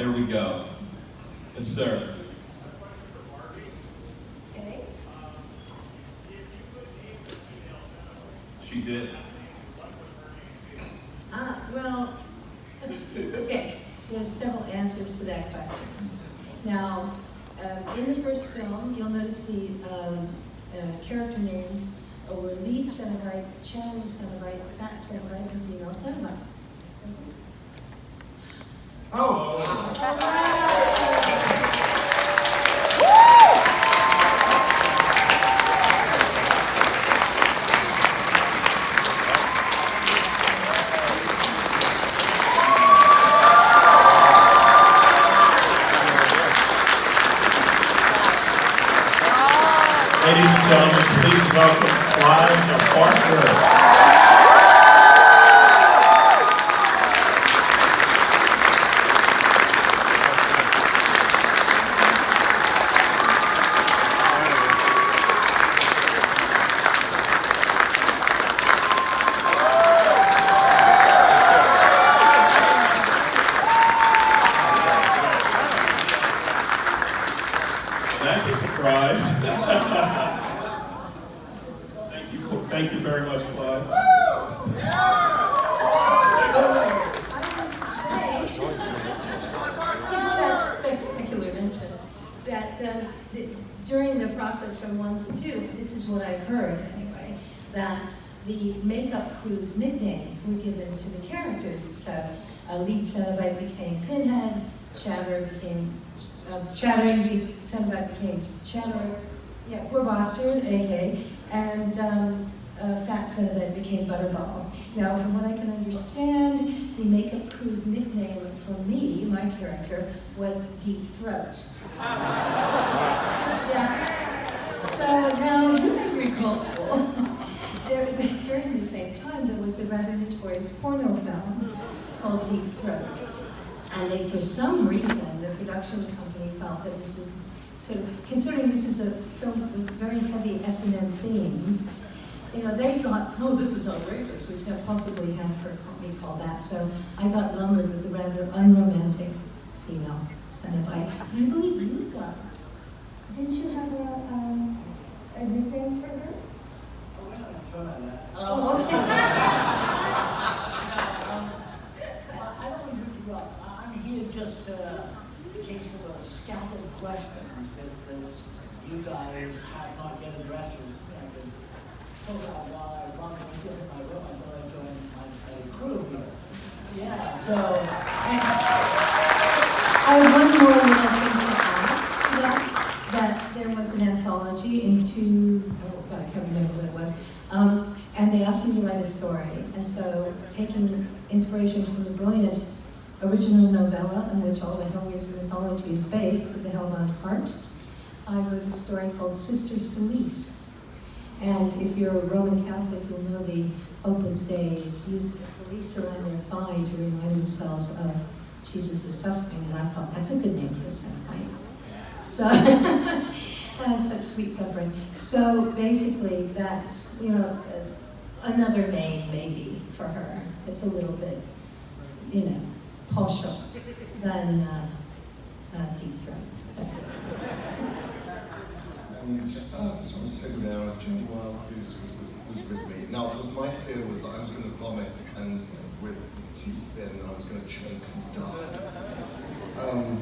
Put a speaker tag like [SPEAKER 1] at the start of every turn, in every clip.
[SPEAKER 1] there we go. Yes, sir.
[SPEAKER 2] Okay.
[SPEAKER 1] She did.
[SPEAKER 2] Well, okay, there's several answers to that question. Now, in the first film, you'll notice the character names were lead Cenobite, chattering Cenobite, fat Cenobite, and female Cenobite.
[SPEAKER 1] Ladies and gentlemen, please welcome Clive Barker. That's a surprise. Thank you very much, Clive.
[SPEAKER 2] I must say, given that spectacular mention, that during the process from 1 to 2, this is what I've heard anyway, that the makeup crew's nicknames were given to the characters. So lead Cenobite became Pinhead, Chattering Cenobite became Chatterer, yeah, poor bastard, AK, and fat Cenobite became Butterball. Now, from what I can understand, the makeup crew's nickname for me, my character, was Deep Throat. Yeah. So now you may recall, during the same time, there was a rather notorious porno film called Deep Throat. And they, for some reason, the production company felt that this was sort of, considering this is a film with very heavy S&M themes, you know, they thought, oh, this is outrageous, we can't possibly have her be called that. So I got lumbered with the rather unromantic female Cenobite. And I believe you've got, didn't you have a nickname for her?
[SPEAKER 3] Oh, we're not going to talk about that.
[SPEAKER 2] Oh, okay.
[SPEAKER 3] I don't want to interrupt. I'm here just in case of the scattered questions that you guys have not yet addressed. I could pull out while I run into my room. I thought I'd join my crew here. Yeah, so.
[SPEAKER 2] I have one more little thing to add to that there was an anthology in oh God, I can't remember what it was. And they asked me to write a story. And so, taking inspiration from the brilliant original novella on which all the HELLRAISER mythology is based, The Hellbound Heart, I wrote a story called Sister Celice. And if you're a Roman Catholic, you'll know the Opus Deis use the celice around their thigh to remind themselves of Jesus' suffering. And I thought, that's a good name for a Cenobite. So, such sweet suffering. So basically, that's, you know, another name maybe for her. It's a little bit, you know, posher than Deep Throat. So.
[SPEAKER 4] And so I was sitting there, and Jenny Wilde was with me. Now, because my fear was that I was going to vomit, and with teeth in, I was going to choke and die.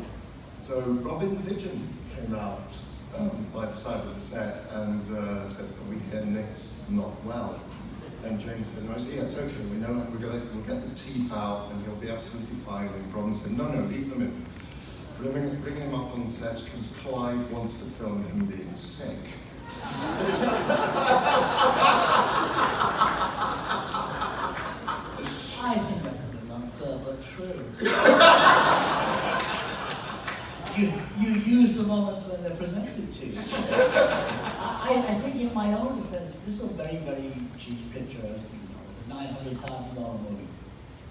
[SPEAKER 4] So Robin Vigeon came out by the side of the set and said, "We hear Nick's not well." And Jane said, "No, yeah, it's okay. We know we'll get the teeth out, and he'll be absolutely fine." And Robin said, "No, leave them in. Bring him up on set because Clive wants to film him being sick."
[SPEAKER 3] I think that's a little unfair, but true. You use the moments when they're presented to you. I think in my own defense, this was a very, very cheap picture. It was a $900,000 movie.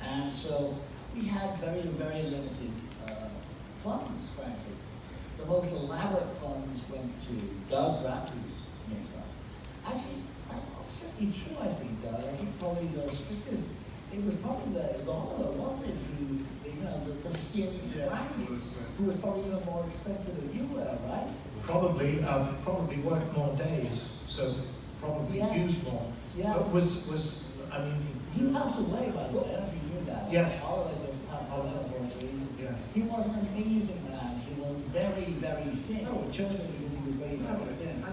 [SPEAKER 3] And so we had very, very limited funds, frankly. The most elaborate funds went to Doug Bradley's makeup. Actually, that's not strictly true, I think, Doug. I think probably the strictest, it was Oliver, wasn't it, who they you know, the skinny Frank, who was probably even more expensive than you were, right?
[SPEAKER 1] Probably worked more days, so probably
[SPEAKER 3] Yeah.
[SPEAKER 1] used more.
[SPEAKER 3] Yeah.
[SPEAKER 1] But I mean,
[SPEAKER 3] He passed away, by the way. I don't know if you knew that.
[SPEAKER 1] Yes.
[SPEAKER 3] Holloway was passed away, unfortunately.
[SPEAKER 1] yeah.
[SPEAKER 3] He was an amazing man. He was very, very thin. Oh, chosen because he was very, very thin.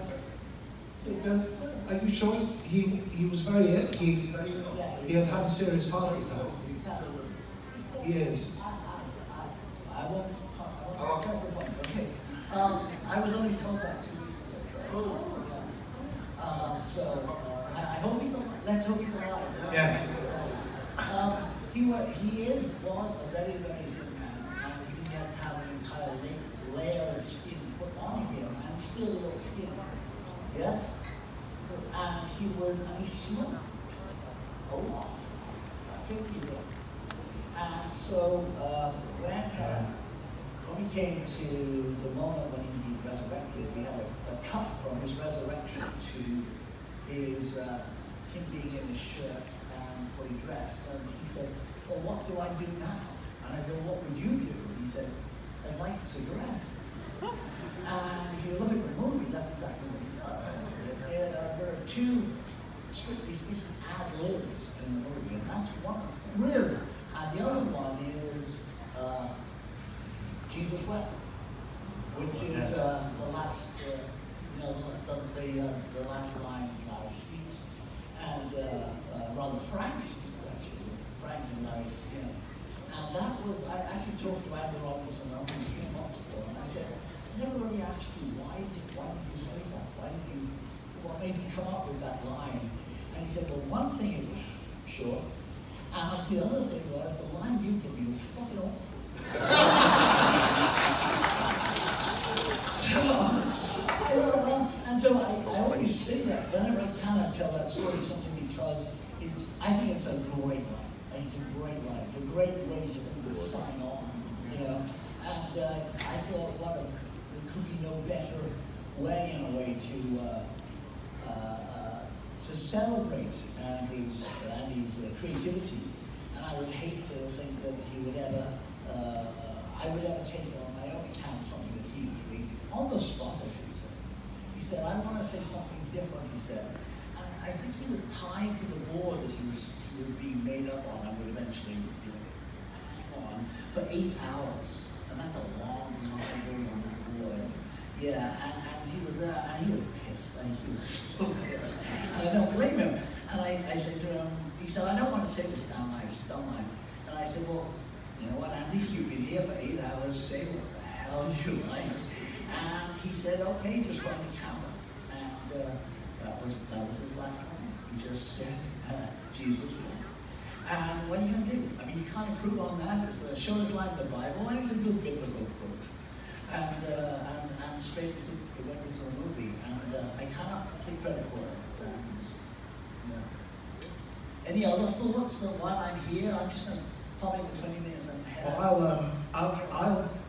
[SPEAKER 1] Are you sure he was very ill? He had had a serious heart attack. He is.
[SPEAKER 3] I won't press the point. Okay. I was only told that 2 weeks ago. So I hope he's alive. Let's hope he's alive.
[SPEAKER 1] Yes.
[SPEAKER 3] He was a very, very thin man, and he had to have an entire layer of skin put on him, and still look skinny. Yes? And he smoked a lot. I think he did. And so when we came to the moment when he resurrected, we had a cut from his resurrection to his him being in his shirt and fully dressed. And he said, well, what do I do now? And I said, well, what would you do? And he said, I'd like a cigarette. And if you look at the movie, that's exactly what he does. There are two, strictly speaking, ad-libs in the movie, and that's one of them.
[SPEAKER 1] Really?
[SPEAKER 3] And the other one is Jesus Wept, which is the last, the last lines Larry speaks, and rather Frank speaks actually. Frank and Larry, and that was, I actually talked to Andrew Robinson a 3 months ago, and I said, I never really asked you why did you say that? What made you come up with that line? And he said, well, one thing it was short, and the other thing was the line you gave me was fucking awful. So I always say that whenever I can, I tell that story something because I think it's a great line. And it's a great line. It's a great way to just sign on, you know. And I thought, there could be no better way, in a way, to celebrate Andy's creativity. And I would hate to think that he would ever, I would ever take it on my own account, something that he created on the spot, I should say. He said, I want to say something different, he said. And I think he was tied to the board that he was being made up on and would eventually on for 8 hours. And that's a long time going on the board. Yeah, and he was there, and he was pissed, and he was so pissed. And I don't blame him. And I said to him, he said, I don't want to say this down my stomach. And I said, well, you know what, Andy, you've been here for 8 hours, say what the hell you like. And he said, okay, just run the camera. And that was his last line. He just said, Jesus. And what are you going to do? I mean, you can't improve on that. It's the shortest line in the Bible, and it's a good biblical quote. And straight into, it went into the movie, and I cannot take credit for it. Any other thoughts that while I'm here, I'm just going to probably with 20 minutes ahead.
[SPEAKER 1] Well,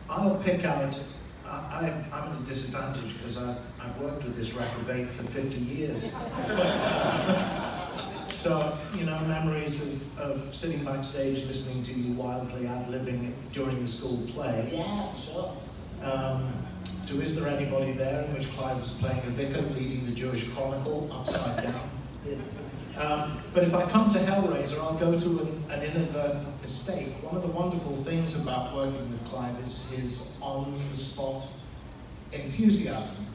[SPEAKER 1] I'll pick out. I'm at a disadvantage because I've worked with this reprobate for 50 years. So, memories of sitting backstage listening to you wildly ad-libbing during the school play.
[SPEAKER 3] Yeah, for sure.
[SPEAKER 1] To Is There Anybody There, in which Clive was playing a vicar reading the Jewish Chronicle upside down. But if I come to Hellraiser, I'll go to an inadvertent mistake. One of the wonderful things about working with Clive is his on-the-spot enthusiasm,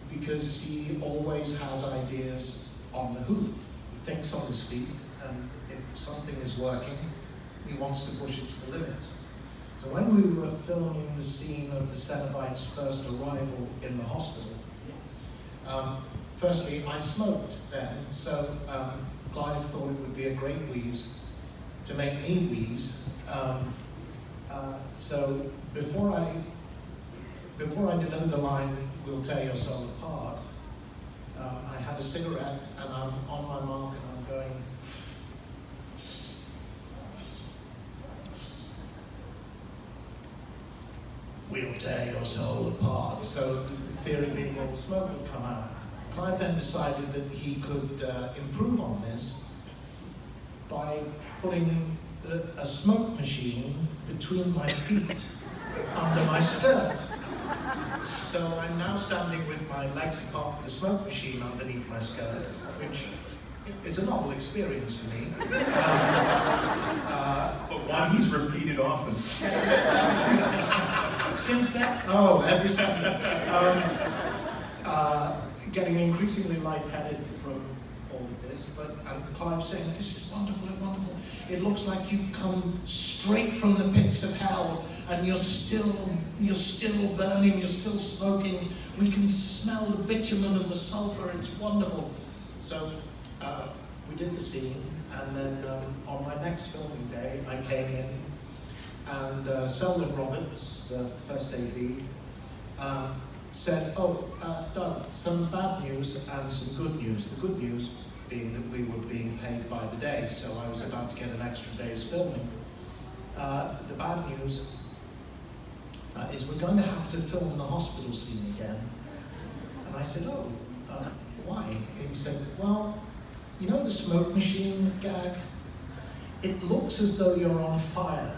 [SPEAKER 1] because he always has ideas on the hoof. He thinks on his feet, and if something is working, he wants to push it to the limits. So when we were filming the scene of the Cenobites' first arrival in the hospital, firstly, I smoked then, so Clive thought it would be a great wheeze to make me wheeze. So before I delivered the line, "We'll tear your soul apart," I had a cigarette, and I'm on my mark, and I'm going, "We'll tear your soul apart." So the theory being, well, smoke would come out. Clive then decided that he could improve on this by putting a smoke machine between my feet under my skirt. So I'm now standing with my legs apart with the smoke machine underneath my skirt, which is a novel experience for me.
[SPEAKER 5] But one he's repeated often.
[SPEAKER 1] Since then? Oh, every Sunday. Getting increasingly lightheaded from all of this, but Clive saying, this is wonderful and wonderful. It looks like you come straight from the pits of hell, and you're still burning, you're still smoking. We can smell the bitumen and the sulfur, it's wonderful. So we did the scene, and then on my next filming day, I came in, and Selwyn Roberts, the first AD, said, Doug, some bad news and some good news. The good news being that we were being paid by the day, so I was about to get an extra day's filming. The bad news is we're going to have to film the hospital scene again. And I said, why? And he said, well, you know the smoke machine gag? It looks as though you're on fire.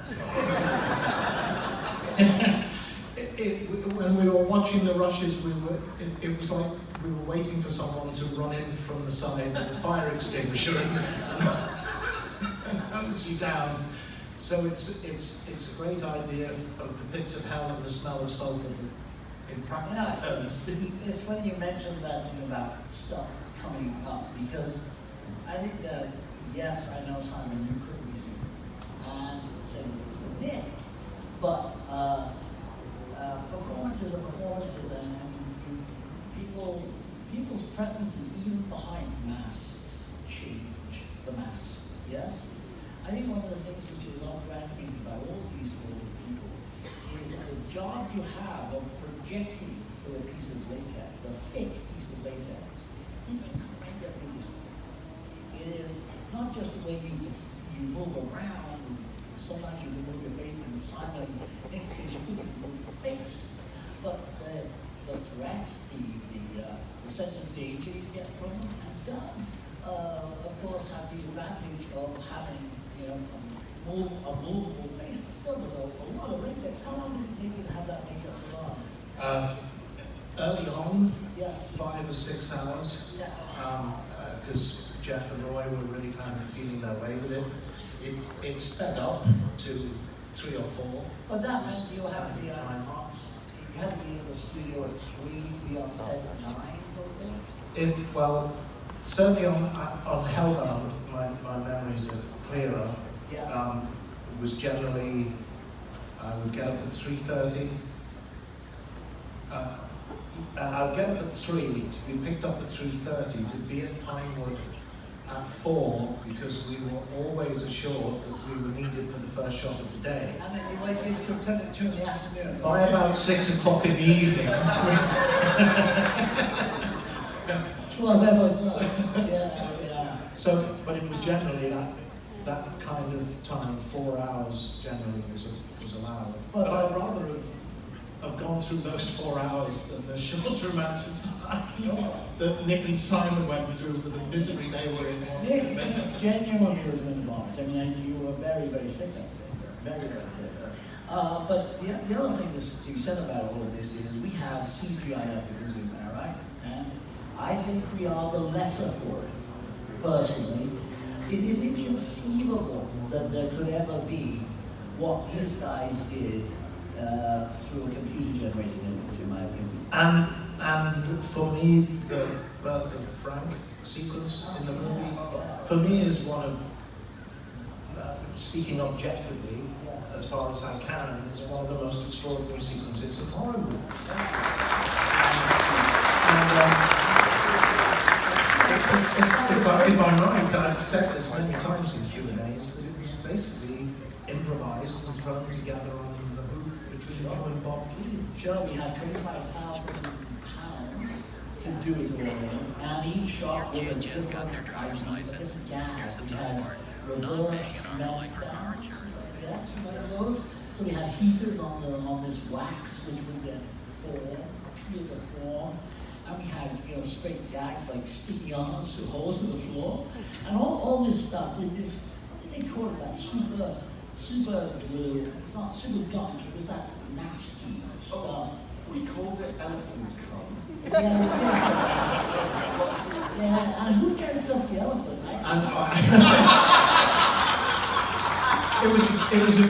[SPEAKER 1] When we were watching the rushes, it was like we were waiting for someone to run in from the side with a fire extinguisher and hose you down. So it's a great idea of the pits of hell and the smell of sulfur in practical terms.
[SPEAKER 3] It's funny you mentioned that thing about stuff coming up, because I think that, yes, I know Simon, you couldn't be seen, and same with Nick, but performances are performances, and people's presences, even behind masks, change the mask, yes? I think one of the things which is underestimated by all these people is that the job you have of projecting through a piece of latex, a thick piece of latex, is incredibly difficult. It is not just the way you move around. Sometimes you can move your face and Simon, in this case you couldn't move your face. But the threat, the sense of danger you get from them, and done, of course, have the advantage of having, a movable face, but still there's a lot of latex. How long did it take you to have that makeup on?
[SPEAKER 1] Early on,
[SPEAKER 3] Yeah.
[SPEAKER 1] 5 or 6 hours, because Jeff and Roy were really kind of feeling their way with it. It sped up to 3 or 4.
[SPEAKER 3] But that meant you had to be you had to be in the studio at 3 to be on set at 9, sort of thing?
[SPEAKER 1] Well, certainly on Hellbound, my memories are clearer.
[SPEAKER 3] Yeah.
[SPEAKER 1] It was generally, I would get up at 3:30. I would get up at 3 to be picked up at 3:30 to be at Pinewood at 4, because we were always assured that we were needed for the first shot of the day.
[SPEAKER 3] And then you wait till 2 in the afternoon.
[SPEAKER 1] By about 6 o'clock in the evening. So, but it was generally that kind of time, 4 hours generally was allowed. But I'd rather have gone through those 4 hours than the shorter amount of time that Nick and Simon went through for the misery they were in.
[SPEAKER 3] Nick genuinely was in the bombs. I mean, you were very, very sick up there. Very, very sick. But the other thing that you said about all of this is we have CGI up to Disney now, right? And I think we are the lesser for it, personally. It is inconceivable that there could ever be what these guys did through a computer-generated image, in my opinion.
[SPEAKER 1] And for me, the birth of Frank sequence in the movie, for me is one of, speaking objectively, as far as I can, is one of the most extraordinary sequences in horror movies. If I'm right, I've said this many times in Q&As, that it was basically improvised and thrown together on the hoop between you and Bob Keane.
[SPEAKER 3] Sure, we had 25,000 pounds to do it all in, and each shot was a different gas. We had reverse meltdown. Yes, one of those. So we had heaters on this wax, which would then appear to form. And we had, straight gags like sticky arms through holes in the floor. And all this stuff with this they call it? That super glue. It's not super gunk. It was that nasty stuff.
[SPEAKER 4] Oh, we called it elephant cum.
[SPEAKER 3] Yeah, yeah. And who carried off the elephant?
[SPEAKER 1] And, it was a